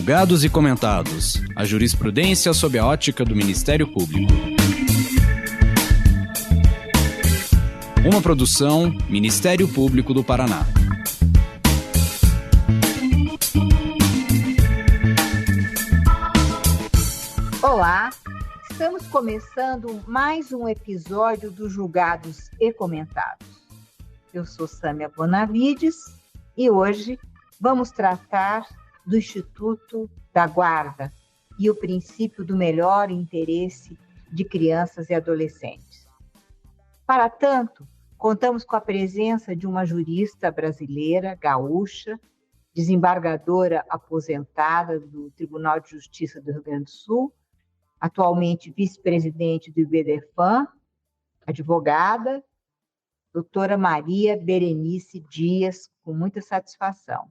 Julgados e comentados. A jurisprudência sob a ótica do Ministério Público. Uma produção Ministério Público do Paraná. Olá, estamos começando mais um episódio do Julgados e Comentados. Eu sou Sâmia Bonavides e hoje vamos tratar do Instituto da Guarda e o princípio do melhor interesse de crianças e adolescentes. Para tanto, contamos com a presença de uma jurista brasileira, gaúcha, desembargadora aposentada do Tribunal de Justiça do Rio Grande do Sul, atualmente vice-presidente do IBDFAN, advogada, doutora Maria Berenice Dias, com muita satisfação.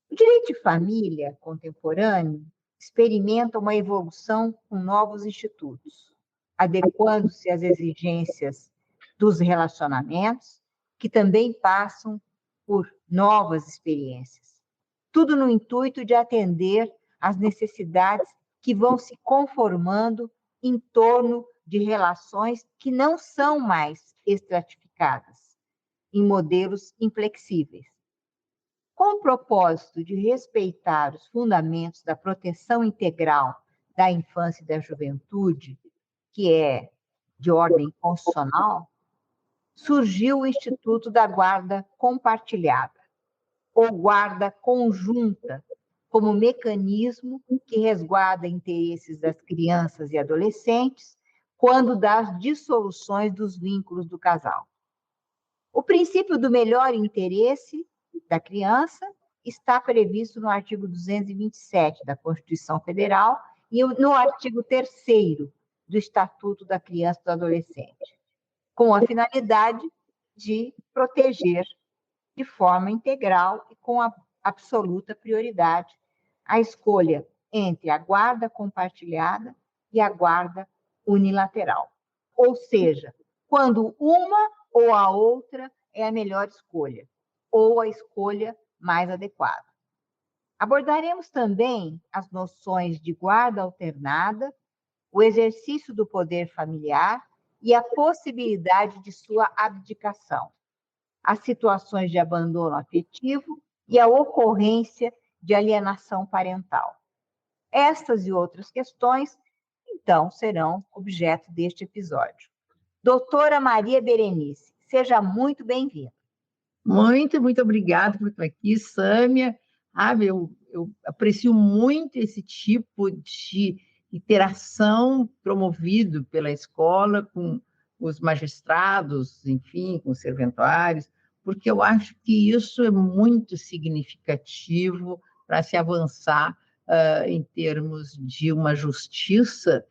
O direito de família contemporâneo experimenta uma evolução com novos institutos, adequando-se às exigências dos relacionamentos, que também passam por novas experiências. Tudo no intuito de atender às necessidades que vão se conformando em torno de relações que não são mais estratificadas, em modelos inflexíveis. Com o propósito de respeitar os fundamentos da proteção integral da infância e da juventude, que é de ordem constitucional, surgiu o Instituto da Guarda Compartilhada, ou Guarda Conjunta, como mecanismo que resguarda interesses das crianças e adolescentes quando das dissoluções dos vínculos do casal. O princípio do melhor interesse da criança está previsto no artigo 227 da Constituição Federal e no artigo 3º do Estatuto da Criança e do Adolescente, com a finalidade de proteger de forma integral e com a absoluta prioridade a escolha entre a guarda compartilhada e a guarda unilateral. Ou seja, quando uma ou a outra é a melhor escolha, ou a escolha mais adequada. Abordaremos também as noções de guarda alternada, o exercício do poder familiar e a possibilidade de sua abdicação, as situações de abandono afetivo e a ocorrência de alienação parental. Estas e outras questões, então, serão objeto deste episódio. Doutora Maria Berenice, seja muito bem-vinda. Muito obrigada por estar aqui, Sâmia. Eu aprecio muito esse tipo de interação promovido pela escola com os magistrados, enfim, com os serventuários, porque eu acho que isso é muito significativo para se avançar em termos de uma justiça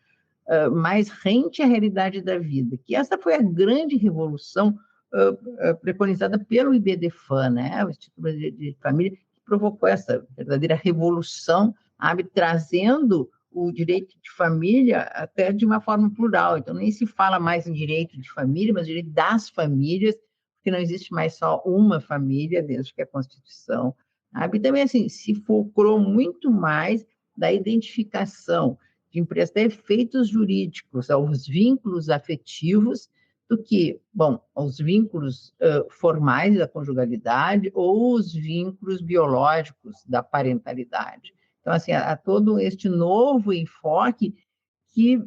mais rente à realidade da vida, que essa foi a grande revolução preconizada pelo IBDFAN, né? O Instituto Brasileiro de Família, que provocou essa verdadeira revolução, trazendo o direito de família até de uma forma plural. Então, nem se fala mais em direito de família, mas direito das famílias, porque não existe mais só uma família, desde que a Constituição. E também, assim, se focou muito mais da identificação, de emprestar efeitos jurídicos aos vínculos afetivos, do que, os vínculos formais da conjugalidade ou os vínculos biológicos da parentalidade. Então, assim, há todo este novo enfoque que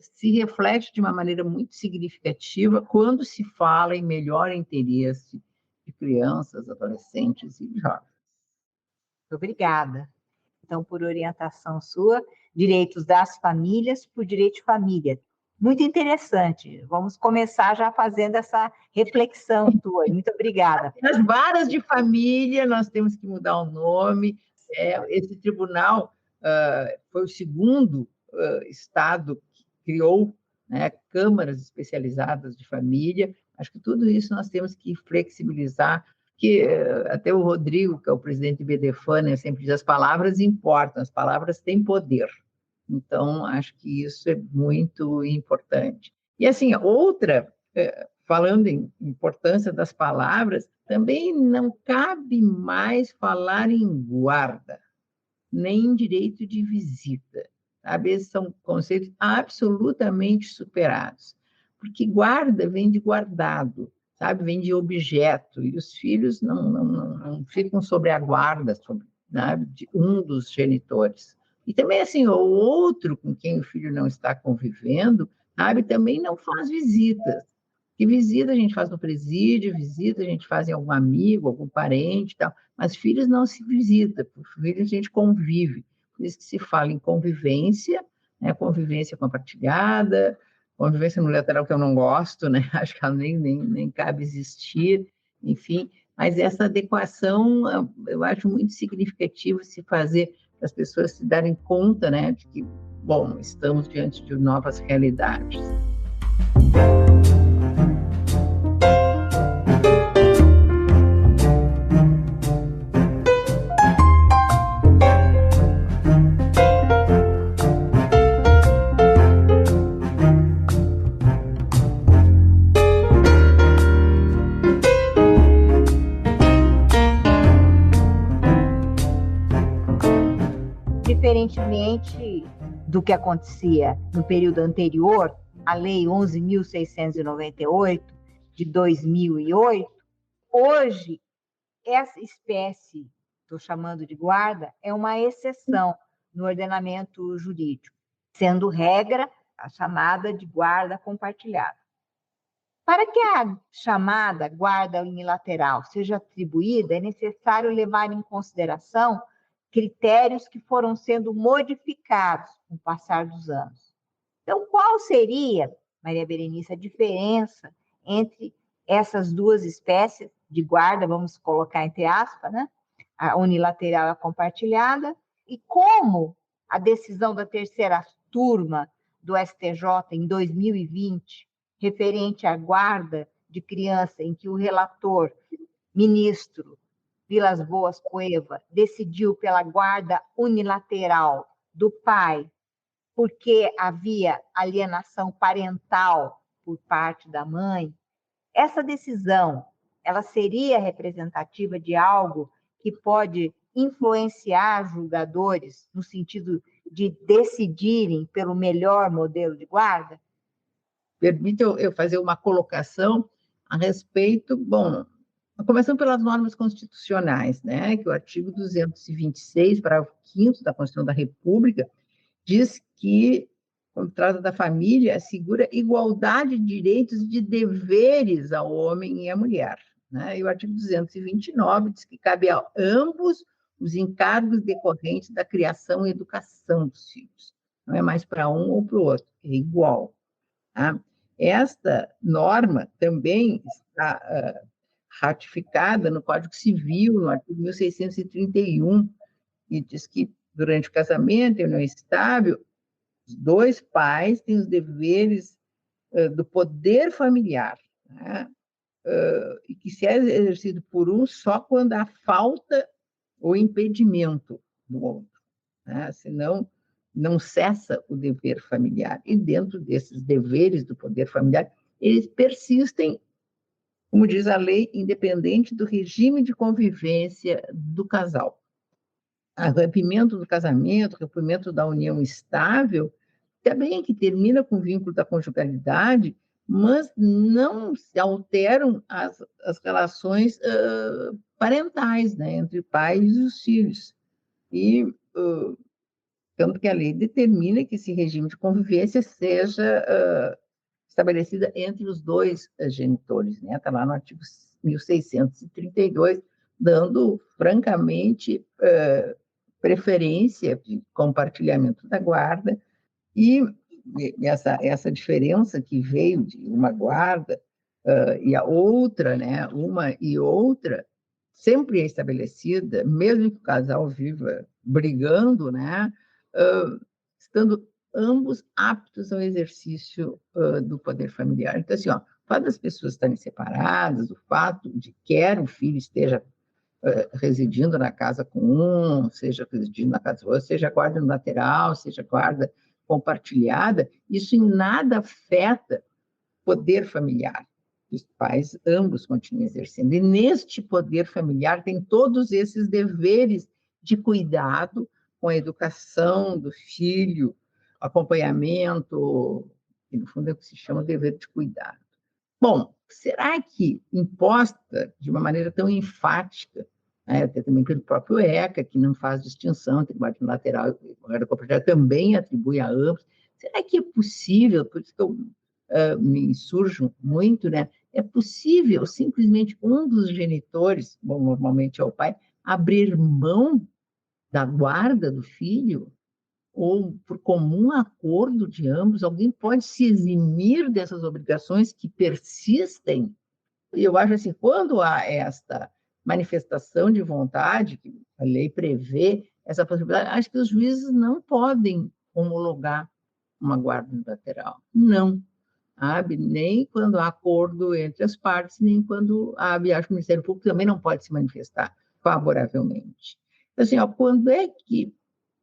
se reflete de uma maneira muito significativa quando se fala em melhor interesse de crianças, adolescentes e jovens. Obrigada. Então, por orientação sua, direitos das famílias por direito de família. Muito interessante. Vamos começar já fazendo essa reflexão tua. Muito obrigada. As varas de família, nós temos que mudar o nome. Esse tribunal foi o segundo estado que criou, né, câmaras especializadas de família. Acho que tudo isso nós temos que flexibilizar, que até o Rodrigo, que é o presidente do IBDFAN, né, sempre diz: as palavras importam, as palavras têm poder. Então, acho que isso é muito importante. E, assim, outra, falando em importância das palavras, também não cabe mais falar em guarda. nem direito de visita. Sabe? Esses são conceitos absolutamente superados, porque guarda vem de guardado, sabe? Vem de objeto, e os filhos não ficam sobre a guarda, sabe? De um dos genitores. E também, assim, o outro com quem o filho não está convivendo, sabe? Também não faz visitas. Que visita a gente faz no presídio, visita a gente faz em algum amigo, algum parente e tal, mas filhos não se visita, por filhos a gente convive. Por isso que se fala em convivência, né? Convivência compartilhada, convivência unilateral que eu não gosto, né? Acho que ela nem cabe existir, enfim. Mas essa adequação eu acho muito significativo se fazer para as pessoas se darem conta, né, de que, bom, estamos diante de novas realidades. Diferentemente do que acontecia no período anterior, a Lei 11.698, de 2008, hoje, essa espécie, estou chamando de guarda, é uma exceção no ordenamento jurídico, sendo regra a chamada de guarda compartilhada. Para que a chamada guarda unilateral seja atribuída, é necessário levar em consideração critérios que foram sendo modificados com o passar dos anos. Então, qual seria, Maria Berenice, a diferença entre essas duas espécies de guarda, vamos colocar entre aspas, né? A unilateral e a compartilhada, e como a decisão da terceira turma do STJ em 2020, referente à guarda de criança, em que o relator, ministro Vilas Boas Cueva, decidiu pela guarda unilateral do pai, porque havia alienação parental por parte da mãe. Essa decisão, ela seria representativa de algo que pode influenciar julgadores no sentido de decidirem pelo melhor modelo de guarda? Permite eu fazer uma colocação a respeito, bom, começando pelas normas constitucionais, né, que o artigo 226, parágrafo 5º da Constituição da República, diz que, quando trata da família, assegura igualdade de direitos e de deveres ao homem e à mulher. Né? E o artigo 229 diz que cabe a ambos os encargos decorrentes da criação e educação dos filhos. Não é mais para um ou para o outro, é igual. Tá? Esta norma também está ratificada no Código Civil, no artigo 1631, e diz que, durante o casamento e a união estável, os dois pais têm os deveres do poder familiar, né? E que se é exercido por um só quando há falta ou impedimento do outro, né? Senão, não cessa o dever familiar. E dentro desses deveres do poder familiar, eles persistem, como diz a lei, independente do regime de convivência do casal. O rompimento do casamento, o rompimento da união estável, também que termina com o vínculo da conjugalidade, mas não se alteram as relações parentais, né, entre pais e os filhos. E tanto que a lei determina que esse regime de convivência seja estabelecida entre os dois genitores, né? Está lá no artigo 1632, dando, francamente, preferência de compartilhamento da guarda, e essa diferença que veio de uma guarda e a outra, né? Uma e outra, sempre é estabelecida, mesmo que o casal viva brigando, né? Estando ambos aptos ao exercício do poder familiar. Então, assim, ó, o fato das pessoas estarem separadas, o fato de que quer o filho esteja residindo na casa com um, seja residindo na casa do outro, seja guarda unilateral, seja guarda compartilhada, isso em nada afeta o poder familiar. Os pais ambos continuam exercendo. E neste poder familiar tem todos esses deveres de cuidado com a educação do filho, acompanhamento, que no fundo é o que se chama dever de cuidado. Bom, será que imposta de uma maneira tão enfática, né, até também pelo próprio ECA, que não faz distinção entre guarda unilateral e guarda compartilhada, também atribui a ambos, será que é possível, por isso que eu me insurjo muito, né? É possível simplesmente um dos genitores, bom, normalmente é o pai, abrir mão da guarda do filho, ou por comum acordo de ambos, alguém pode se eximir dessas obrigações que persistem? E eu acho assim, quando há esta manifestação de vontade, que a lei prevê essa possibilidade, acho que os juízes não podem homologar uma guarda unilateral. Não. Sabe? Nem quando há acordo entre as partes, nem quando há, acho que o Ministério Público também não pode se manifestar favoravelmente. Assim, ó, quando é que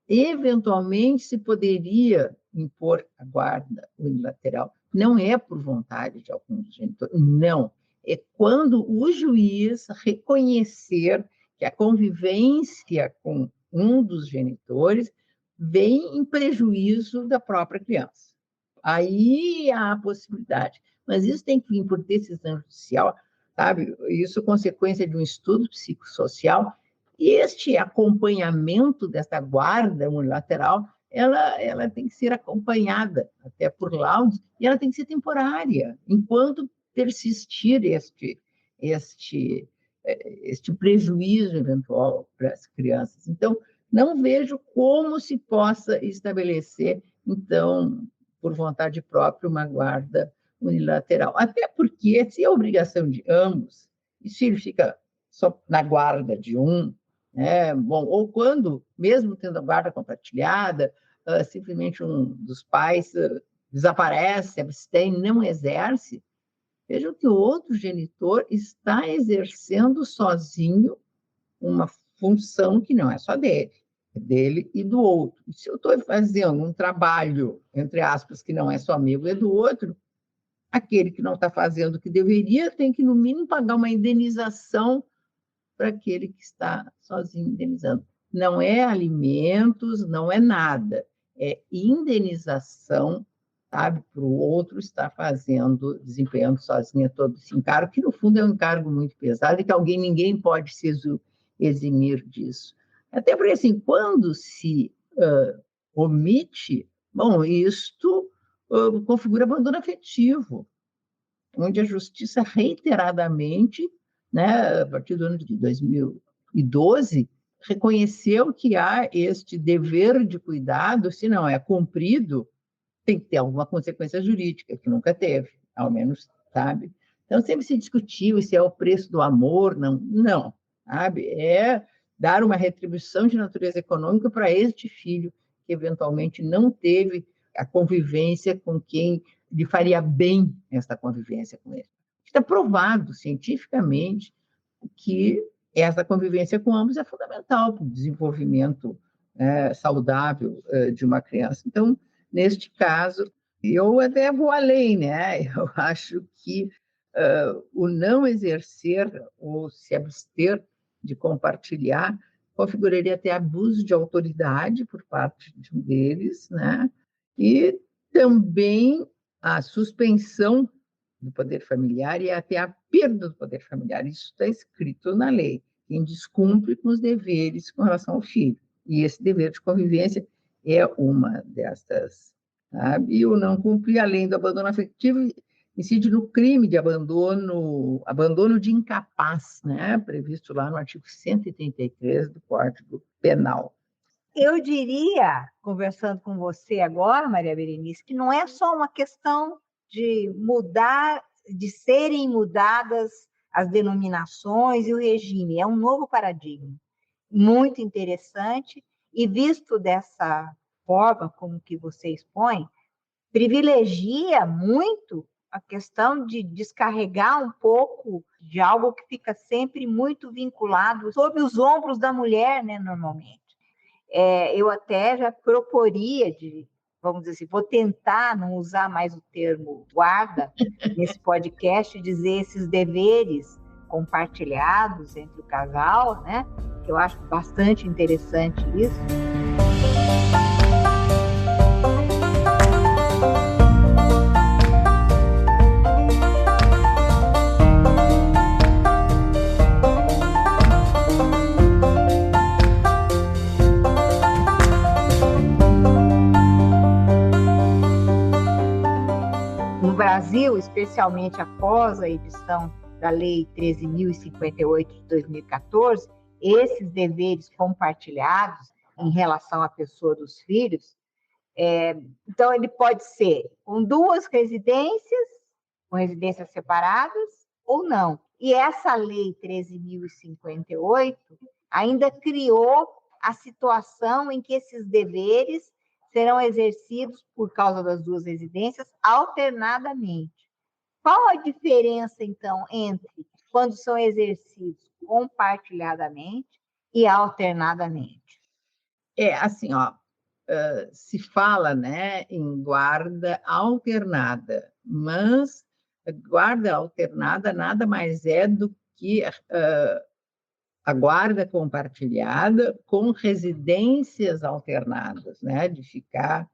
eventualmente se poderia impor a guarda unilateral? Não é por vontade de algum genitor, não. É quando o juiz reconhecer que a convivência com um dos genitores vem em prejuízo da própria criança. Aí há a possibilidade. Mas isso tem que vir por decisão judicial, sabe? Isso é consequência de um estudo psicossocial. E este acompanhamento dessa guarda unilateral, ela tem que ser acompanhada até por laudos, e ela tem que ser temporária, enquanto persistir este prejuízo eventual para as crianças. Então, não vejo como se possa estabelecer, então, por vontade própria, uma guarda unilateral. Até porque, se é obrigação de ambos, e se ele fica só na guarda de um, né? Bom, ou quando, mesmo tendo a guarda compartilhada, simplesmente um dos pais desaparece, abstém, não exerce, vejam que o outro genitor está exercendo sozinho uma função que não é só dele, é dele e do outro. E se eu estou fazendo um trabalho, entre aspas, que não é só meu, é do outro, aquele que não está fazendo o que deveria tem que, no mínimo, pagar uma indenização para aquele que está sozinho indenizando. Não é alimentos, não é nada, é indenização, sabe, para o outro estar fazendo, desempenhando sozinho todo esse encargo, que no fundo é um encargo muito pesado e que ninguém pode se eximir disso. Até porque, assim, quando se omite, bom, isto configura abandono afetivo, onde a justiça reiteradamente, né, a partir do ano de 2012, reconheceu que há este dever de cuidado, se não é cumprido, tem que ter alguma consequência jurídica, que nunca teve, ao menos, sabe? Então, sempre se discutiu se é o preço do amor, não, sabe? É dar uma retribuição de natureza econômica para este filho que, eventualmente, não teve a convivência com quem lhe faria bem essa convivência com ele. Está provado cientificamente que essa convivência com ambos é fundamental para o desenvolvimento saudável de uma criança. Então, neste caso, eu até vou além, né? Eu acho que o não exercer ou se abster de compartilhar configuraria até abuso de autoridade por parte de um deles, né? E também a suspensão do poder familiar e até a perda do poder familiar. Isso está escrito na lei. Quem descumpre com os deveres com relação ao filho. E esse dever de convivência é uma dessas. Sabe? E o não cumprir, além do abandono afetivo, incide no crime de abandono de incapaz, né? Previsto lá no artigo 133 do Código Penal. Eu diria, conversando com você agora, Maria Berenice, que não é só uma questão de mudar, de serem mudadas as denominações e o regime, é um novo paradigma, muito interessante, e visto dessa forma como que você expõe, privilegia muito a questão de descarregar um pouco de algo que fica sempre muito vinculado sobre os ombros da mulher, né, normalmente. Eu até já proporia vamos dizer assim, vou tentar não usar mais o termo guarda nesse podcast, dizer esses deveres compartilhados entre o casal, né? Que eu acho bastante interessante isso. especialmente após a edição da Lei 13.058 de 2014, esses deveres compartilhados em relação à pessoa dos filhos, então ele pode ser com duas residências, com residências separadas ou não. E essa Lei 13.058 ainda criou a situação em que esses deveres serão exercidos, por causa das duas residências, alternadamente. Qual a diferença, então, entre quando são exercidos compartilhadamente e alternadamente? Assim, ó, se fala, né, em guarda alternada, mas guarda alternada nada mais é do que a guarda compartilhada com residências alternadas, né, de ficar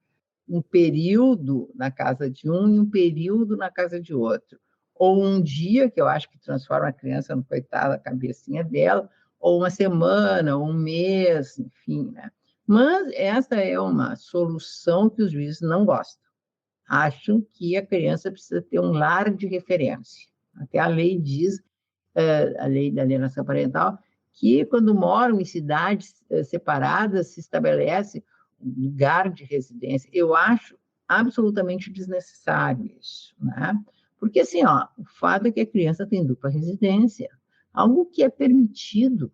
um período na casa de um e um período na casa de outro. Ou um dia, que eu acho que transforma a criança no coitado, a cabecinha dela, ou uma semana, ou um mês, enfim, né? Mas essa é uma solução que os juízes não gostam. Acham que a criança precisa ter um lar de referência. Até a lei diz, a lei da alienação parental, que quando moram em cidades separadas, se estabelece um lugar de residência. Eu acho absolutamente desnecessário isso, né? Porque, assim, ó, o fato é que a criança tem dupla residência, algo que é permitido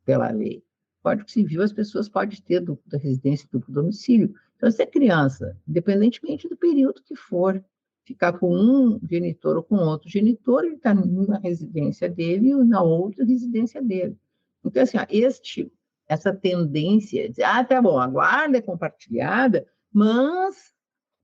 pela lei. Código Civil, as pessoas podem ter dupla residência e duplo domicílio. Então, se a criança, independentemente do período que for, ficar com um genitor ou com outro genitor, ele está numa residência dele e na outra residência dele. Então, assim, ó, essa tendência de, tá bom, a guarda é compartilhada, mas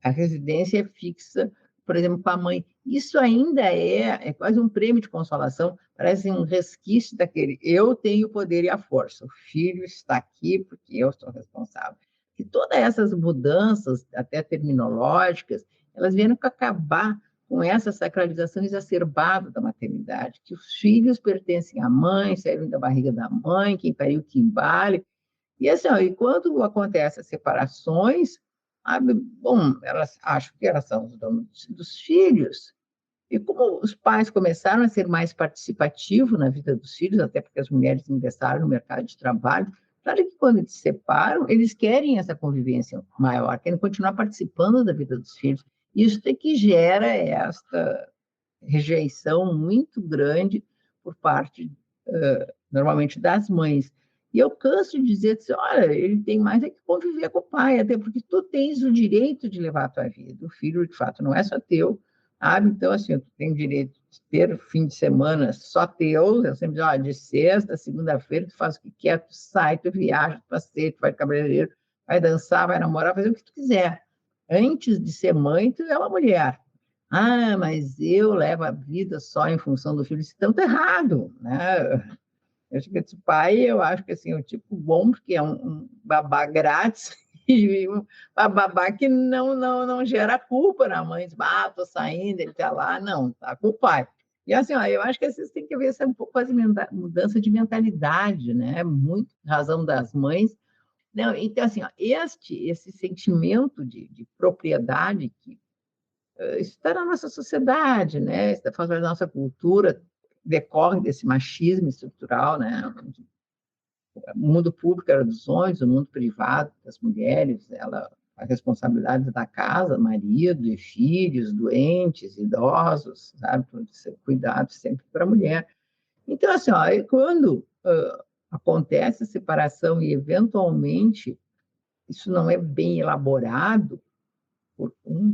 a residência é fixa, por exemplo, com a mãe. Isso ainda é quase um prêmio de consolação, parece um resquício daquele eu tenho o poder e a força, o filho está aqui porque eu sou responsável. E todas essas mudanças, até terminológicas, elas vieram para acabar com essa sacralização exacerbada da maternidade, que os filhos pertencem à mãe, saíram da barriga da mãe, quem pariu que embale. E assim, ó, e quando acontecem as separações, bom, elas acham que elas são os donos dos filhos. E como os pais começaram a ser mais participativos na vida dos filhos, até porque as mulheres ingressaram no mercado de trabalho, claro que quando eles se separam, eles querem essa convivência maior, querem continuar participando da vida dos filhos. Isso é que gera esta rejeição muito grande por parte, normalmente, das mães. E eu canso de dizer assim, olha, ele tem mais é que conviver com o pai, até porque tu tens o direito de levar a tua vida. O filho, de fato, não é só teu, sabe? Então, assim, tu tem o direito de ter o fim de semana só teu. Eu sempre digo, de sexta, segunda-feira, tu faz o que quer, tu sai, tu viaja, tu passeia, tu vai de cabeleireiro, vai dançar, vai namorar, fazer o que tu quiser. Antes de ser mãe, tu é uma mulher. Mas eu levo a vida só em função do filho. Isso é tanto errado, né? Eu acho que esse pai, eu acho que assim, é um tipo bom, porque é um babá grátis, e um babá que não gera culpa na mãe. Diz, tô saindo, ele está lá. Não, está com o pai. E assim, eu acho que vocês têm que ver essa um pouco a mudança de mentalidade, né? Muito razão das mães. Não, então, assim, esse sentimento de propriedade que isso está na nossa sociedade, né? Isso faz parte da nossa cultura, decorre desse machismo estrutural, né? O mundo público era dos homens, o mundo privado das mulheres, a responsabilidade da casa, marido e filhos, doentes, idosos, sabe? Todo esse cuidado sempre para a mulher. Então, assim, quando acontece a separação e, eventualmente, isso não é bem elaborado por um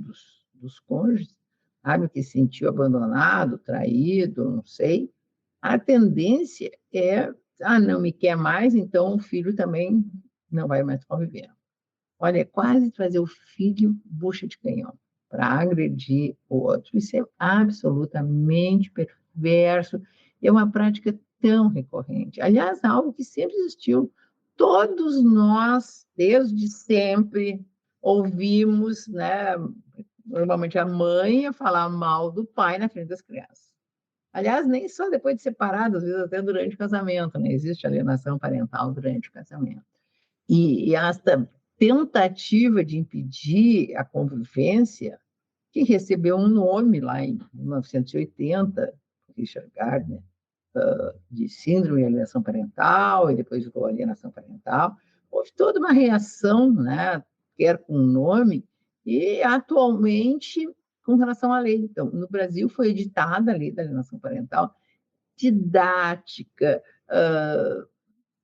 dos cônjuges, sabe, que se sentiu abandonado, traído, não sei, a tendência é, não me quer mais, então o filho também não vai mais conviver. Olha, é quase trazer o filho bucha de canhão para agredir o outro. Isso é absolutamente perverso, é uma prática tão recorrente. Aliás, algo que sempre existiu. Todos nós, desde sempre, ouvimos, né, normalmente a mãe a falar mal do pai na frente das crianças. Aliás, nem só depois de separado, às vezes até durante o casamento, né? Existe alienação parental durante o casamento. E essa tentativa de impedir a convivência que recebeu um nome lá em 1980, Richard Gardner, de síndrome de alienação parental, e depois virou alienação parental. Houve toda uma reação, né, quer com o nome, e atualmente com relação à lei. Então, no Brasil foi editada a lei da alienação parental, didática,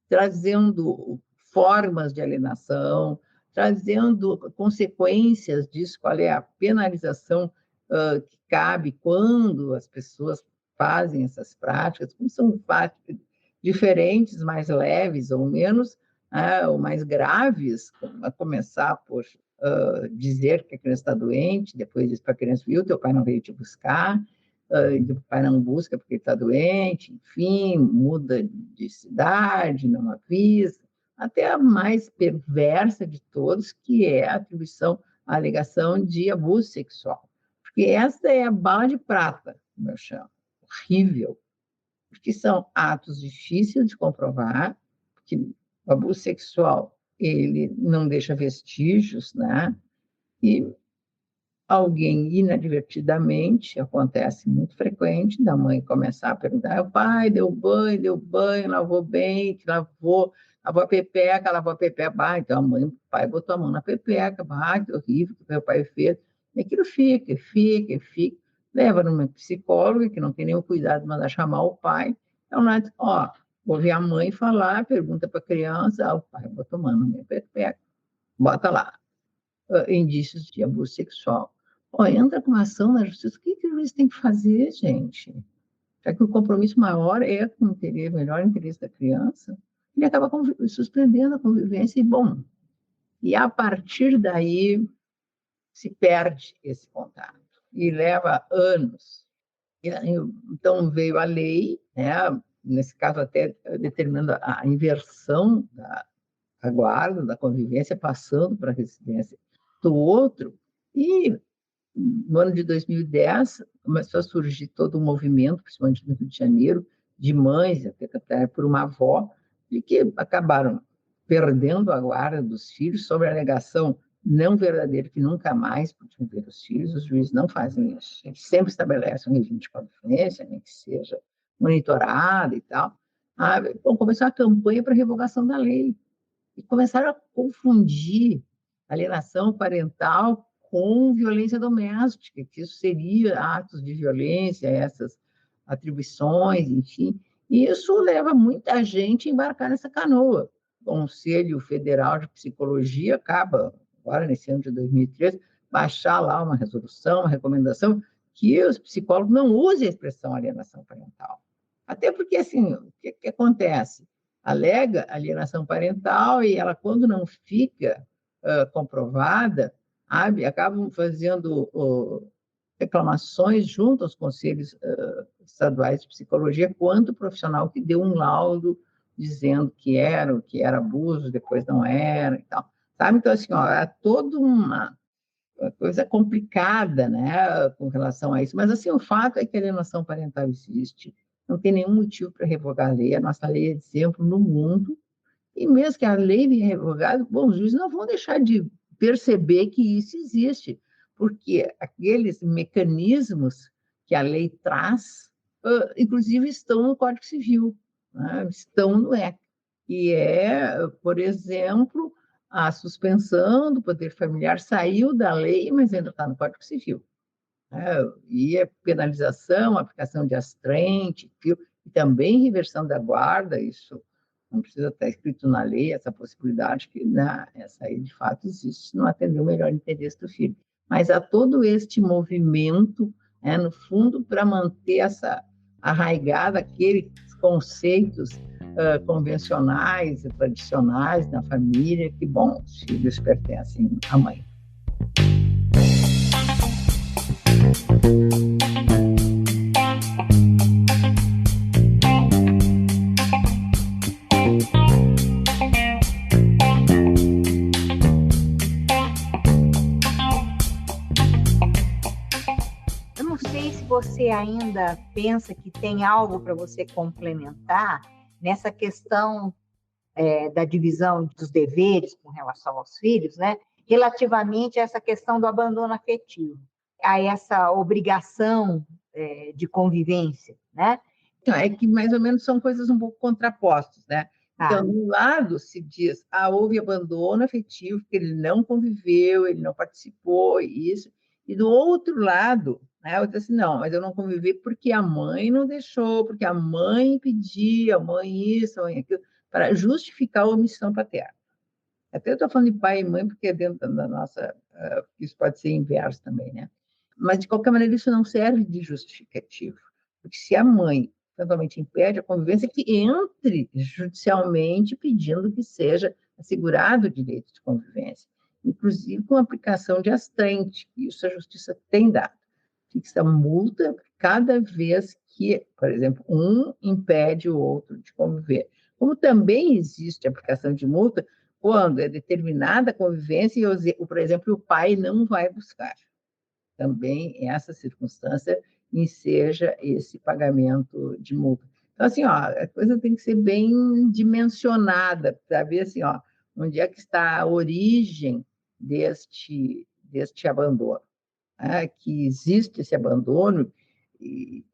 trazendo formas de alienação, trazendo consequências disso, qual é a penalização que cabe quando as pessoas fazem essas práticas, como são práticas diferentes, mais leves ou menos, ou mais graves, a começar por dizer que a criança está doente, depois diz para a criança, viu, teu pai não veio te buscar, o pai não busca porque está doente, enfim, muda de cidade, não avisa, até a mais perversa de todos, que é a atribuição, a alegação de abuso sexual. Porque essa é a bala de prata, como eu chamo, horrível, porque são atos difíceis de comprovar, porque o abuso sexual, ele não deixa vestígios, né? E alguém inadvertidamente, acontece muito frequente, da mãe começar a perguntar, o pai deu banho, lavou bem, lavou a pepeca, então a mãe, o pai botou a mão na pepeca, que horrível, que meu pai fez, e aquilo fica, leva numa psicóloga, que não tem nenhum cuidado de mandar chamar o pai, então lá diz, ouve a mãe falar, pergunta para a criança, o pai botou a mão na minha pepeca, bota lá, indícios de abuso sexual. Entra com ação na justiça, o que o juiz tem que fazer, gente? Já que o compromisso maior é com o melhor interesse da criança, ele acaba suspendendo a convivência e a partir daí se perde esse contato e leva anos. Então veio a lei, né, nesse caso até determinando a inversão da guarda, da convivência, passando para a residência do outro, e no ano de 2010, começou a surgir todo um movimento, principalmente no Rio de Janeiro, de mães, até por uma avó, de que acabaram perdendo a guarda dos filhos sob a alegação não verdadeira que nunca mais podiam ver os filhos. Os juízes não fazem isso. Eles sempre estabelecem um regime de convivência, nem que seja monitorado e tal. Começou a campanha para a revogação da lei. E começaram a confundir alienação parental com violência doméstica, que isso seria atos de violência, essas atribuições, enfim. E isso leva muita gente a embarcar nessa canoa. O Conselho Federal de Psicologia acaba, agora nesse ano de 2013, baixar lá uma resolução, uma recomendação, que os psicólogos não usem a expressão alienação parental. Até porque, assim, o que acontece? Alega alienação parental e ela, quando não fica comprovada, acabam fazendo reclamações junto aos conselhos estaduais de psicologia quanto o profissional que deu um laudo dizendo que era abuso, depois não era e tal. Sabe? Então, assim, é toda uma coisa complicada, né, com relação a isso. Mas, assim, o fato é que a alienação parental existe, não tem nenhum motivo para revogar a lei, a nossa lei é de exemplo no mundo, e mesmo que a lei venha revogada, os juízes não vão deixar de perceber que isso existe, porque aqueles mecanismos que a lei traz, inclusive, estão no Código Civil, né? Estão no ECA, e por exemplo, a suspensão do poder familiar saiu da lei, mas ainda está no Código Civil. E a penalização, a aplicação de astrente, e também reversão da guarda, isso não precisa estar escrito na lei, essa possibilidade, que essa aí de fato existe, se não atender o melhor interesse do filho. Mas há todo este movimento, no fundo, para manter essa arraigada, aqueles conceitos convencionais e tradicionais na família, que, os filhos pertencem à mãe. Você ainda pensa que tem algo para você complementar nessa questão da divisão dos deveres com relação aos filhos, né? Relativamente a essa questão do abandono afetivo? a essa obrigação de convivência, né? Então, é que mais ou menos são coisas um pouco contrapostas, né? Então, Ah, de um lado se diz, houve abandono afetivo, porque ele não conviveu, ele não participou, e isso. E do outro lado, né, eu disse assim, não, mas eu não convivi porque a mãe não deixou, porque a mãe pedia, a mãe isso, a mãe aquilo, para justificar a omissão paterna. Até eu estou falando de pai e mãe, porque dentro da nossa, isso pode ser inverso também, né? Mas, de qualquer maneira, isso não serve de justificativo. Porque se a mãe eventualmente impede a convivência, que entre judicialmente pedindo que seja assegurado o direito de convivência, inclusive com a aplicação de astante, que isso a justiça tem dado. Fixa multa cada vez que, por exemplo, um impede o outro de conviver. Como também existe a aplicação de multa quando é determinada a convivência e, por exemplo, o pai não vai buscar. Também essa circunstância enseja esse pagamento de multa. Então, assim, ó, a coisa tem que ser bem dimensionada para ver assim, ó, onde é que está a origem deste abandono. Né? Que existe esse abandono,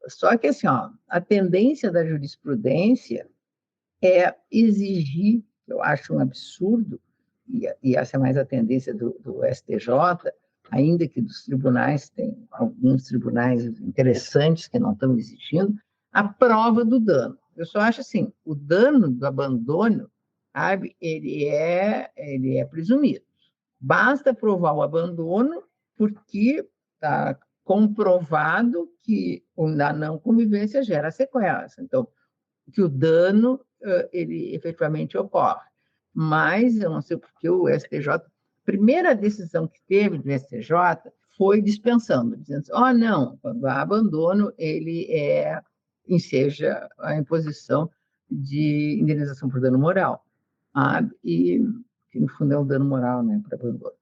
só que assim, ó, a tendência da jurisprudência é exigir, eu acho um absurdo, e essa é mais a tendência do STJ, ainda que dos tribunais, tem alguns tribunais interessantes que não estão exigindo, a prova do dano. Eu só acho assim, o dano do abandono, sabe, ele é presumido. Basta provar o abandono porque está comprovado que a não convivência gera sequelas. Então, que o dano ele efetivamente ocorre. Mas eu não sei porque o STJ, a primeira decisão que teve do STJ foi dispensando, dizendo assim, não, quando há abandono, ele enseja a imposição de indenização por dano moral. E que no fundo é um dano moral, né, para abandono.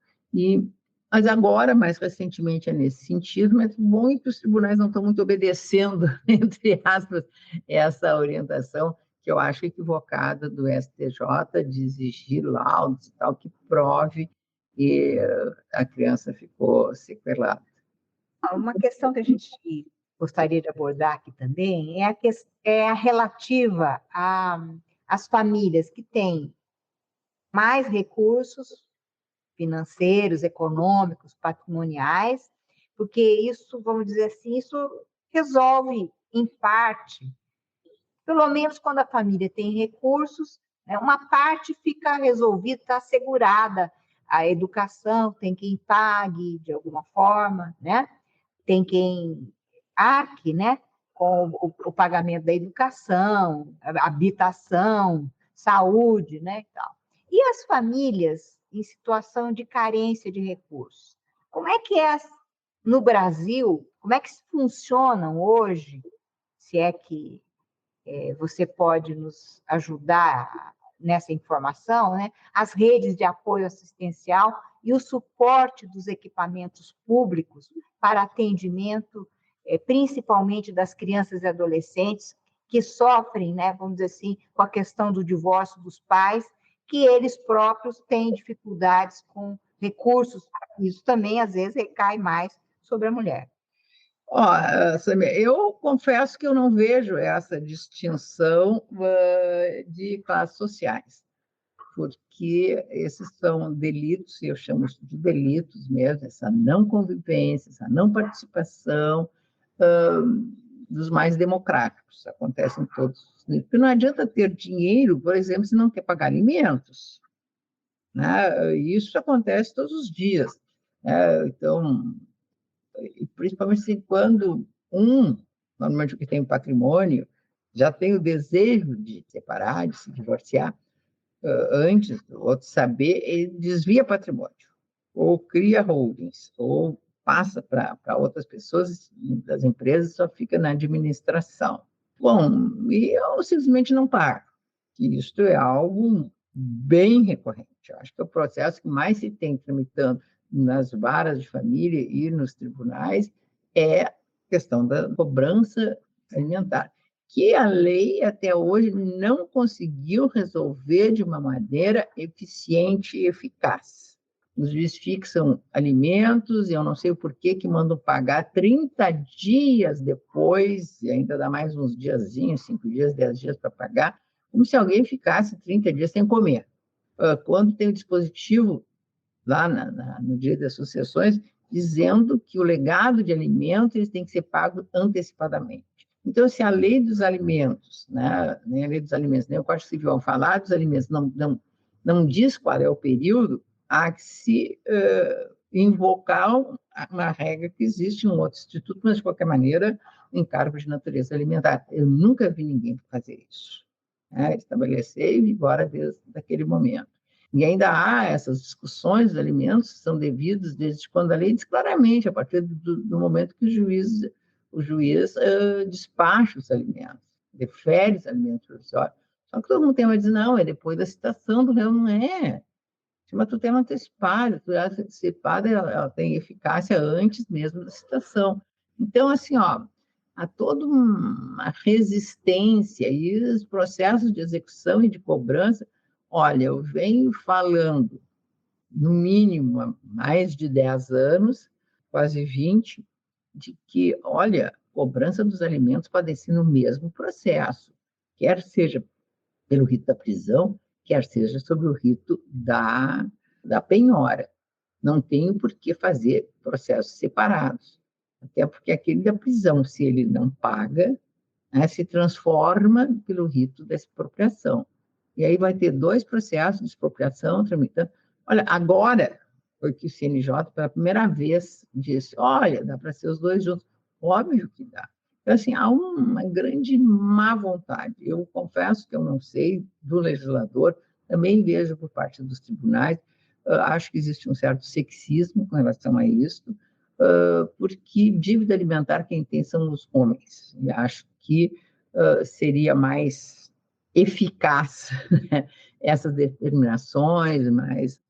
Mas agora, mais recentemente, é nesse sentido, mas muitos tribunais não estão muito obedecendo, entre aspas, essa orientação que eu acho equivocada do STJ de exigir laudos e tal, que prove que a criança ficou sequelada. uma questão que a gente gostaria de abordar aqui também é a relativa às famílias que têm mais recursos financeiros, econômicos, patrimoniais, porque isso, vamos dizer assim, isso resolve, em parte, pelo menos quando a família tem recursos, né, uma parte fica resolvida, está assegurada. A educação tem quem pague de alguma forma, né? Tem quem arque, né, com o pagamento da educação, habitação, saúde, né, e tal. E as famílias em situação de carência de recursos? Como é que é no Brasil? Como é que funcionam hoje? Se é que você pode nos ajudar nessa informação, né? As redes de apoio assistencial e o suporte dos equipamentos públicos para atendimento, principalmente das crianças e adolescentes que sofrem, né, vamos dizer assim, com a questão do divórcio dos pais, que eles próprios têm dificuldades com recursos. Isso também, às vezes, recai mais sobre a mulher. Samir, eu confesso que eu não vejo essa distinção de classes sociais, porque esses são delitos, eu chamo de delitos mesmo, essa não convivência, essa não participação dos mais democráticos, acontece em todos os níveis. Porque não adianta ter dinheiro, por exemplo, se não quer pagar alimentos. Né? Isso acontece todos os dias. Né? Então, principalmente assim, quando normalmente o que tem patrimônio, já tem o desejo de separar, de se divorciar, antes do outro saber, ele desvia patrimônio, ou cria holdings, ou passa para outras pessoas das empresas, só fica na administração. Bom, e eu simplesmente não pago. Isso é algo bem recorrente. Eu acho que é o processo que mais se tem tramitando nas varas de família e nos tribunais é a questão da cobrança alimentar, que a lei até hoje não conseguiu resolver de uma maneira eficiente e eficaz. Os juízes fixam alimentos e eu não sei o porquê que mandam pagar 30 dias depois, e ainda dá mais uns diazinhos, 5 dias, 10 dias para pagar, como se alguém ficasse 30 dias sem comer. Quando tem o dispositivo lá no dia das sucessões, dizendo que o legado de alimentos eles tem que ser pago antecipadamente. Então, se a lei dos alimentos, né, nem a lei dos alimentos, nem o Código Civil ao falar dos alimentos não diz qual é o período, há que se invocar uma regra que existe em um outro instituto, mas, de qualquer maneira, encargo de natureza alimentar. Eu nunca vi ninguém fazer isso. Né? Estabelecer e ir embora desde aquele momento. E ainda há essas discussões dos alimentos que são devidos desde quando a lei diz claramente, a partir do momento que o juiz despacha os alimentos, defere os alimentos provisórios. Só que todo mundo tem a dizer, não, é depois da citação do réu, não é. Chama tutela antecipada. A tutela antecipada ela tem eficácia antes mesmo da citação. Então, assim, há toda uma resistência e os processos de execução e de cobrança. Olha, eu venho falando, no mínimo, há mais de 10 anos, quase 20, de que, olha, a cobrança dos alimentos pode ser no mesmo processo, quer seja pelo rito da prisão, quer seja sobre o rito da penhora. Não tenho por que fazer processos separados. Até porque aquele da prisão, se ele não paga, né, se transforma pelo rito da expropriação. E aí vai ter 2 processos de expropriação tramitando. Olha, agora foi que o CNJ, pela primeira vez, disse, olha, dá para ser os 2 juntos. Óbvio que dá. Então, assim, há uma grande má vontade. Eu confesso que eu não sei do legislador, também vejo por parte dos tribunais, acho que existe um certo sexismo com relação a isso, porque dívida alimentar quem tem são os homens. E acho que seria mais eficaz essas determinações, mas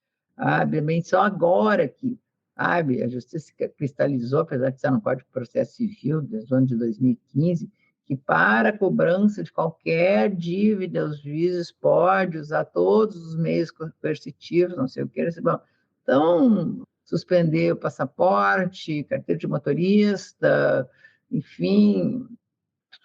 bem só agora que a Justiça cristalizou, apesar de estar no Código de Processo Civil, desde o ano de 2015, que para a cobrança de qualquer dívida, os juízes podem usar todos os meios coercitivos, não sei o que. Então, suspender o passaporte, carteira de motorista, enfim,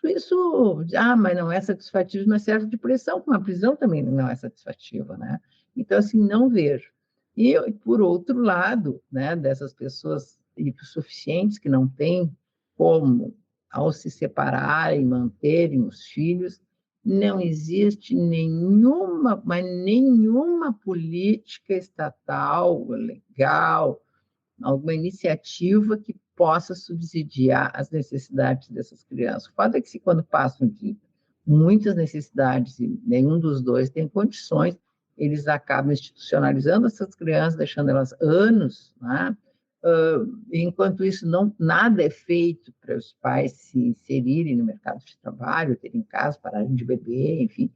tudo isso, mas não é satisfativo, mas serve de pressão, como a prisão também não é satisfativa, né? Então, assim, não vejo. E, por outro lado, né, dessas pessoas hipossuficientes que não têm como, ao se separarem, manterem os filhos, não existe nenhuma política estatal, legal, alguma iniciativa que possa subsidiar as necessidades dessas crianças. O fato é que, quando passam de muitas necessidades e nenhum dos dois tem condições, eles acabam institucionalizando essas crianças, deixando elas anos, né? Enquanto isso, nada é feito para os pais se inserirem no mercado de trabalho, terem casa, pararem de beber, enfim.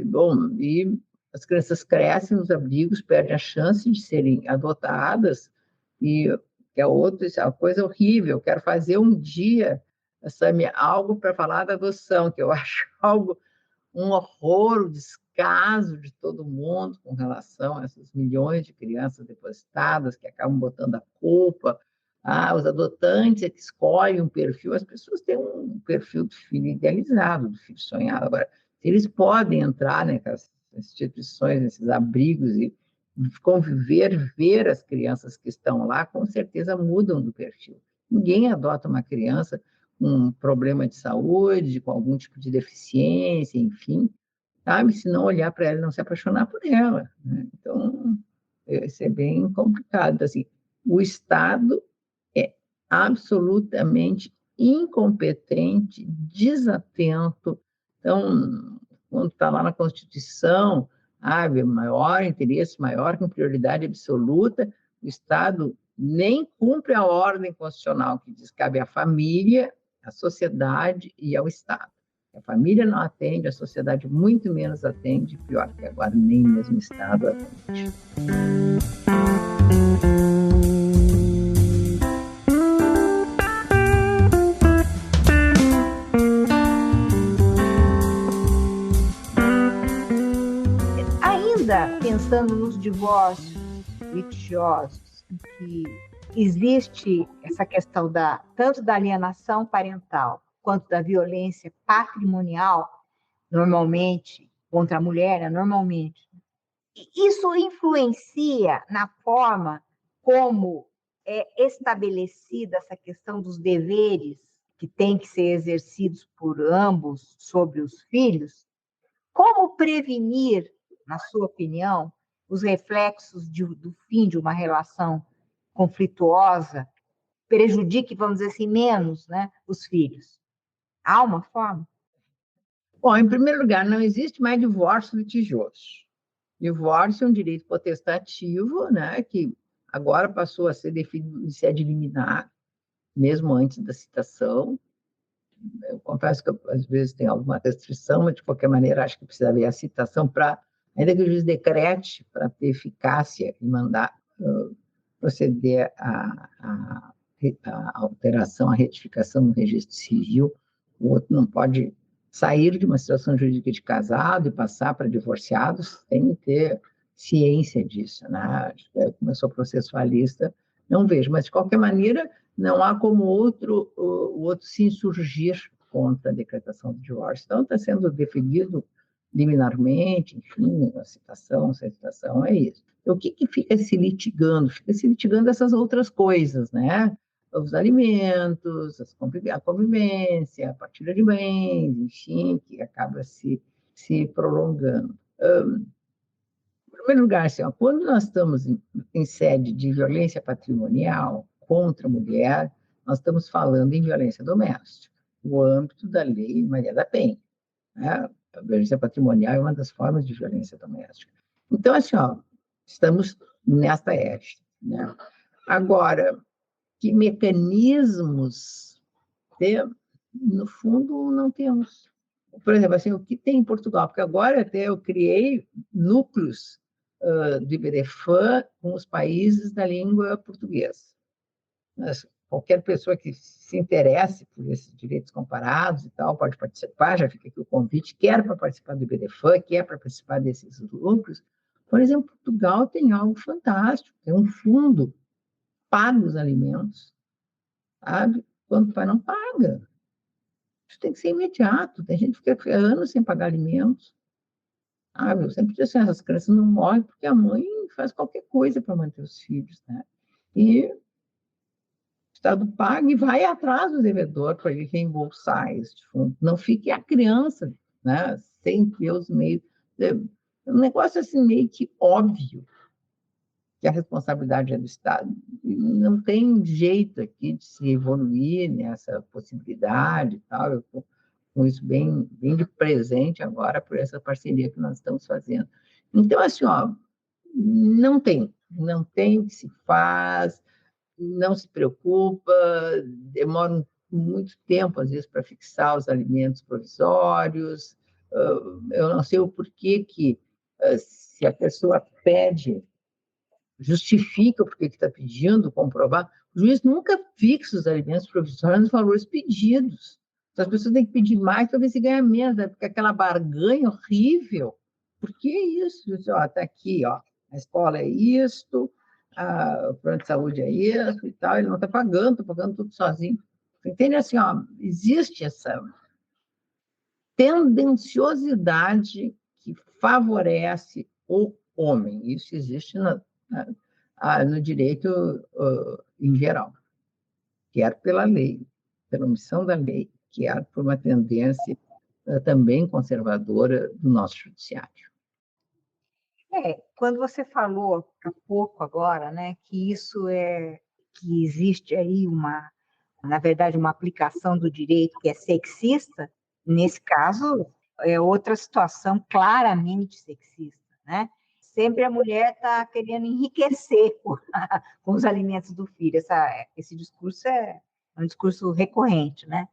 Bom, e as crianças crescem nos abrigos, perdem a chance de serem adotadas, e que é uma coisa horrível. Eu quero fazer um dia, Samia, algo para falar da adoção, que eu acho um horror, um descaso de todo mundo com relação a essas milhões de crianças depositadas que acabam botando a culpa. Os adotantes é que escolhem um perfil, as pessoas têm um perfil do filho idealizado, do filho sonhado. Agora, se eles podem entrar nessas instituições, nesses abrigos e conviver, ver as crianças que estão lá, com certeza mudam do perfil. Ninguém adota uma criança com um problema de saúde, com algum tipo de deficiência, enfim, sabe? Se não olhar para ela e não se apaixonar por ela, né? Então, isso é bem complicado. Assim, o Estado é absolutamente incompetente, desatento. Então, quando está lá na Constituição, maior interesse, maior com prioridade absoluta, o Estado nem cumpre a ordem constitucional que diz que cabe à família, à sociedade e ao Estado. A família não atende, a sociedade muito menos atende, pior que agora nem mesmo o Estado atende. Ainda pensando nos divórcios litigiosos em que existe essa questão tanto da alienação parental quanto da violência patrimonial, normalmente, contra a mulher, né, normalmente, isso influencia na forma como é estabelecida essa questão dos deveres que têm que ser exercidos por ambos sobre os filhos? Como prevenir, na sua opinião, os reflexos do fim de uma relação conflituosa prejudique, vamos dizer assim, menos, né, os filhos? Há uma forma? Bom, em primeiro lugar, não existe mais divórcio litigioso. Divórcio é um direito potestativo, né, que agora passou a ser definido, se é de liminar, mesmo antes da citação. Eu confesso que às vezes tem alguma restrição, mas de qualquer maneira acho que precisa haver a citação para, ainda que o juiz decrete, para ter eficácia e mandar proceder à alteração, à retificação no registro civil. O outro não pode sair de uma situação jurídica de casado e passar para divorciados, tem que ter ciência disso, né? Como eu sou processualista, não vejo, mas de qualquer maneira não há como o outro se insurgir contra a decretação do divórcio. Então, está sendo definido liminarmente, enfim, a citação, é isso. Então, o que fica se litigando? Fica se litigando essas outras coisas, né? Os alimentos, a convivência, a partilha de bens, enfim, que acaba se prolongando. Em primeiro lugar, assim, quando nós estamos em sede de violência patrimonial contra a mulher, nós estamos falando em violência doméstica, no âmbito da Lei Maria da Penha, né? A violência patrimonial é uma das formas de violência doméstica. Então, assim, estamos nesta égide, né? Agora, que mecanismos no fundo, não temos. Por exemplo, assim, o que tem em Portugal? Porque agora até eu criei núcleos do IBDFAN com os países da língua portuguesa. Mas qualquer pessoa que se interesse por esses direitos comparados e tal pode participar, já fica aqui o convite, quer para participar do IBDFAN, quer para participar desses núcleos. Por exemplo, Portugal tem algo fantástico, tem um fundo, paga os alimentos, sabe? Quando o pai não paga. Isso tem que ser imediato. Tem gente que fica anos sem pagar alimentos. Eu sempre disse assim, essas crianças não morrem porque a mãe faz qualquer coisa para manter os filhos, né? E o Estado paga e vai atrás do devedor para ele reembolsar esse fundo. Não fique a criança, né, sem ter os meios. É um negócio assim meio que óbvio que a responsabilidade é do Estado. E não tem jeito aqui de se evoluir nessa possibilidade e tal. Eu estou com isso bem de presente agora por essa parceria que nós estamos fazendo. Então, assim, não tem o que se faz, não se preocupa, demora muito tempo, às vezes, para fixar os alimentos provisórios. Eu não sei o porquê que, se a pessoa pede, justifica o porquê que está pedindo, comprovar, o juiz nunca fixa os alimentos provisórios nos valores pedidos. Então, as pessoas têm que pedir mais para ver se ganha menos, né? Porque aquela barganha horrível. Por que isso? Está aqui, a escola é isto, o plano de saúde é isso e tal, ele não está pagando tudo sozinho. Entende? Assim, existe essa tendenciosidade que favorece o homem. Isso existe no direito em geral, quer pela lei, pela omissão da lei, quer por uma tendência também conservadora do nosso judiciário. Quando você falou há pouco agora, né, que que existe aí na verdade, uma aplicação do direito que é sexista, nesse caso é outra situação claramente sexista, né? Sempre a mulher está querendo enriquecer com os alimentos do filho. Esse discurso é um discurso recorrente, né?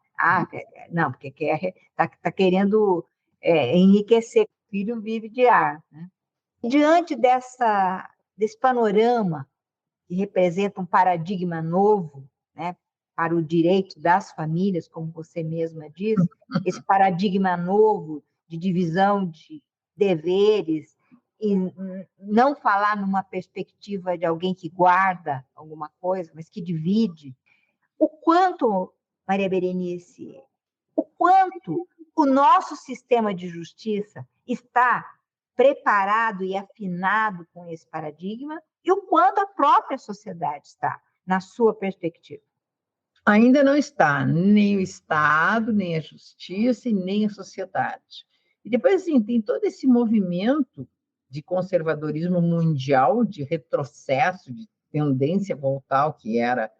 Não, porque está querendo enriquecer. O filho vive de ar, né? Diante desse panorama que representa um paradigma novo, né, para o direito das famílias, como você mesma diz, esse paradigma novo de divisão de deveres e não falar numa perspectiva de alguém que guarda alguma coisa, mas que divide, o quanto, Maria Berenice, o quanto o nosso sistema de justiça está preparado e afinado com esse paradigma e o quanto a própria sociedade está, na sua perspectiva. Ainda não está, nem o Estado, nem a justiça e nem a sociedade. E depois, assim, tem todo esse movimento de conservadorismo mundial, de retrocesso, de tendência a voltar ao que era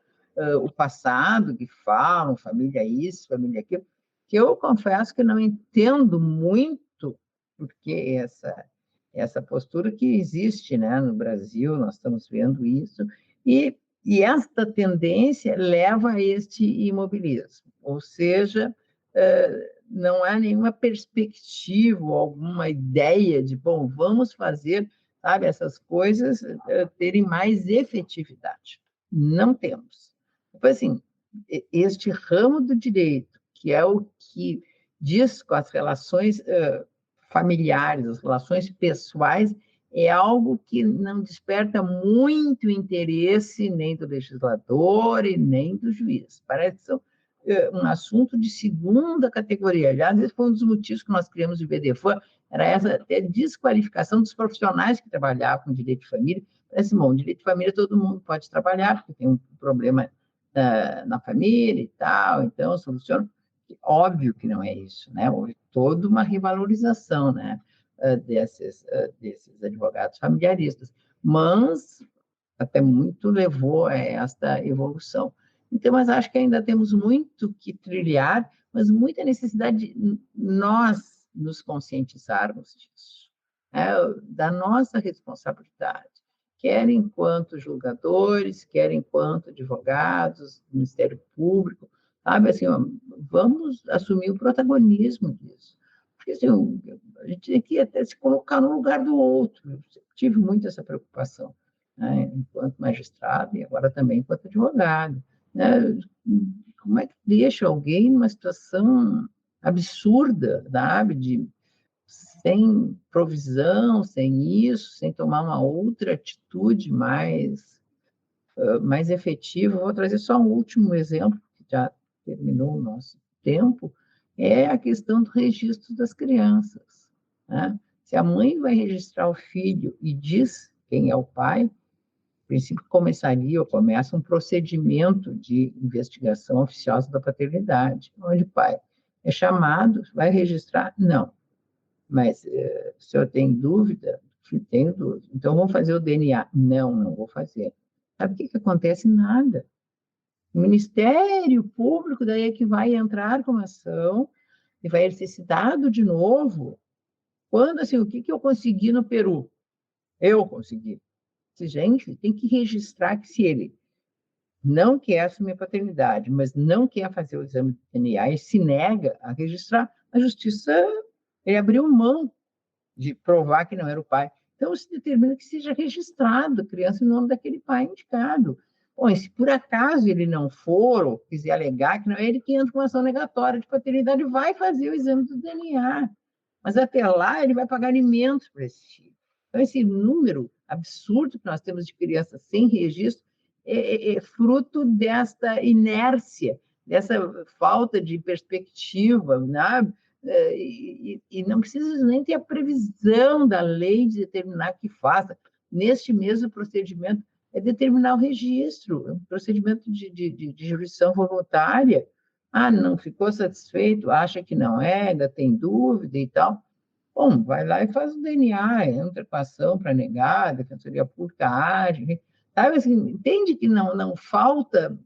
o passado, que falam família isso, família aquilo, que eu confesso que não entendo muito, porque essa postura que existe, né, no Brasil, nós estamos vendo isso, e esta tendência leva a este imobilismo, ou seja, não há nenhuma perspectiva, alguma ideia de, bom, vamos fazer, sabe, essas coisas terem mais efetividade. Não temos. Depois, assim, este ramo do direito, que é o que diz com as relações familiares, as relações pessoais, é algo que não desperta muito interesse nem do legislador e nem do juiz. Parece que são um assunto de segunda categoria. Aliás, esse foi um dos motivos que nós criamos o IBDFAM, era essa até desqualificação dos profissionais que trabalhavam com direito de família. Parece, bom, direito de família todo mundo pode trabalhar, porque tem um problema na família e tal, então soluciona. Óbvio que não é isso, né? Houve toda uma revalorização, né? Desses advogados familiaristas, mas até muito levou a esta evolução. Então, mas acho que ainda temos muito que trilhar, mas muita necessidade de nós nos conscientizarmos disso, né? Da nossa responsabilidade, quer enquanto julgadores, quer enquanto advogados, Ministério Público, sabe, assim, ó, vamos assumir o protagonismo disso. Porque assim, a gente tem que até se colocar no lugar do outro. Eu tive muito essa preocupação, né, enquanto magistrado e agora também enquanto advogado. Né? Como é que deixa alguém numa situação absurda, sabe? Sem provisão, sem isso, sem tomar uma outra atitude mais efetiva? Vou trazer só um último exemplo, que já terminou o nosso tempo, é a questão do registro das crianças, né? Se a mãe vai registrar o filho e diz quem é o pai, a princípio começaria ou começa um procedimento de investigação oficiosa da paternidade, onde o pai é chamado, vai registrar? Não. Mas se o senhor tem dúvida? Tenho dúvida. Então, vamos fazer o DNA? Não, não vou fazer. Sabe o que acontece? Nada. O Ministério Público daí é que vai entrar com ação e vai ser citado de novo. Quando, assim, o que eu consegui no Peru? Eu consegui. Gente, tem que registrar que se ele não quer assumir a paternidade, mas não quer fazer o exame de DNA e se nega a registrar, a justiça ele abriu mão de provar que não era o pai. Então, se determina que seja registrado a criança em nome daquele pai indicado. Bom, e se por acaso ele não for, ou quiser alegar que não é ele que entra com ação negatória de paternidade, vai fazer o exame do DNA. Mas até lá, ele vai pagar alimentos para esse filho. Então, esse número absurdo que nós temos de crianças sem registro é fruto desta inércia, dessa falta de perspectiva, né? E não precisa nem ter a previsão da lei de determinar que faça. Neste mesmo procedimento, é determinar o registro, é um procedimento de jurisdição voluntária. Ah, não ficou satisfeito, acha que não é, ainda tem dúvida e tal. Bom, vai lá e faz o DNA, entra com ação para negar, a Defensoria Pública age. Sabe, assim, entende que não falta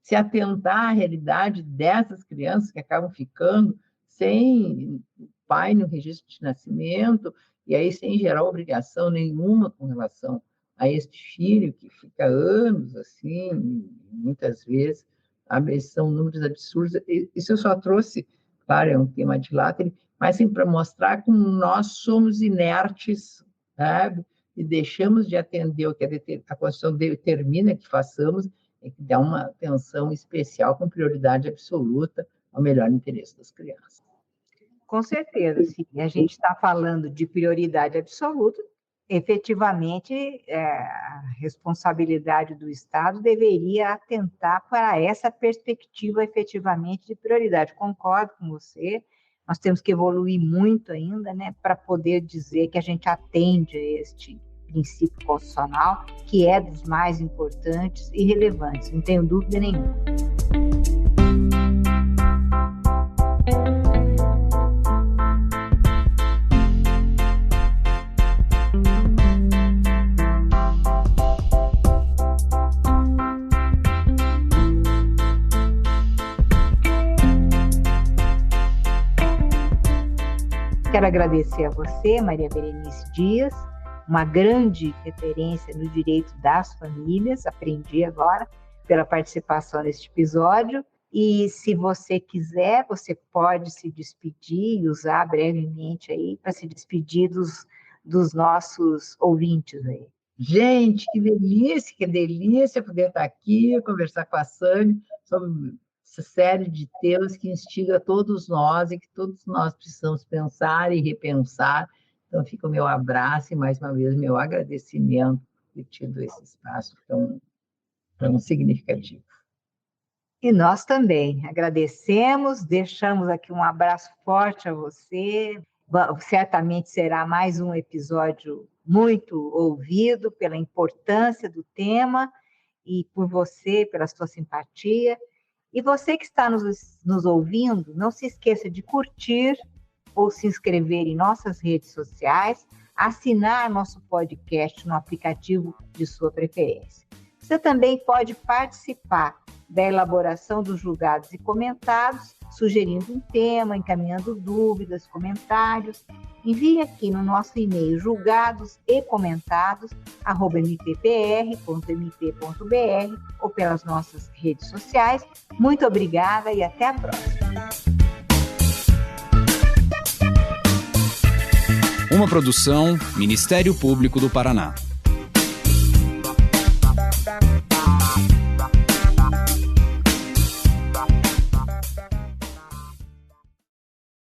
se atentar à realidade dessas crianças que acabam ficando sem pai no registro de nascimento, e aí sem gerar obrigação nenhuma com relação a este filho que fica anos assim, muitas vezes, sabe? Esses são números absurdos. Isso eu só trouxe, claro, é um tema de lata, mas assim, para mostrar como nós somos inertes, sabe? E deixamos de atender o que a Constituição determina que façamos, é que dá uma atenção especial com prioridade absoluta ao melhor interesse das crianças. Com certeza, sim. A gente está falando de prioridade absoluta, efetivamente, a responsabilidade do Estado deveria atentar para essa perspectiva efetivamente de prioridade. Concordo com você, nós temos que evoluir muito ainda, né, para poder dizer que a gente atende a este princípio constitucional, que é dos mais importantes e relevantes, não tenho dúvida nenhuma. Quero agradecer a você, Maria Berenice Dias, uma grande referência no direito das famílias, aprendi agora, pela participação neste episódio. E se você quiser, você pode se despedir e usar brevemente aí para se despedir dos nossos ouvintes aí. Gente, que delícia poder estar aqui, conversar com a Sâmia sobre essa série de temas que instiga todos nós e que todos nós precisamos pensar e repensar. Então, fica o meu abraço e, mais uma vez, meu agradecimento por ter tido esse espaço tão significativo. E nós também agradecemos, deixamos aqui um abraço forte a você. Certamente será mais um episódio muito ouvido pela importância do tema e por você, pela sua simpatia. E você que está nos ouvindo, não se esqueça de curtir ou se inscrever em nossas redes sociais, assinar nosso podcast no aplicativo de sua preferência. Você também pode participar da elaboração dos julgados e comentados, sugerindo um tema, encaminhando dúvidas, comentários. Envie aqui no nosso e-mail julgados.mpr.mp.br ou pelas nossas redes sociais. Muito obrigada e até a próxima. Uma produção Ministério Público do Paraná.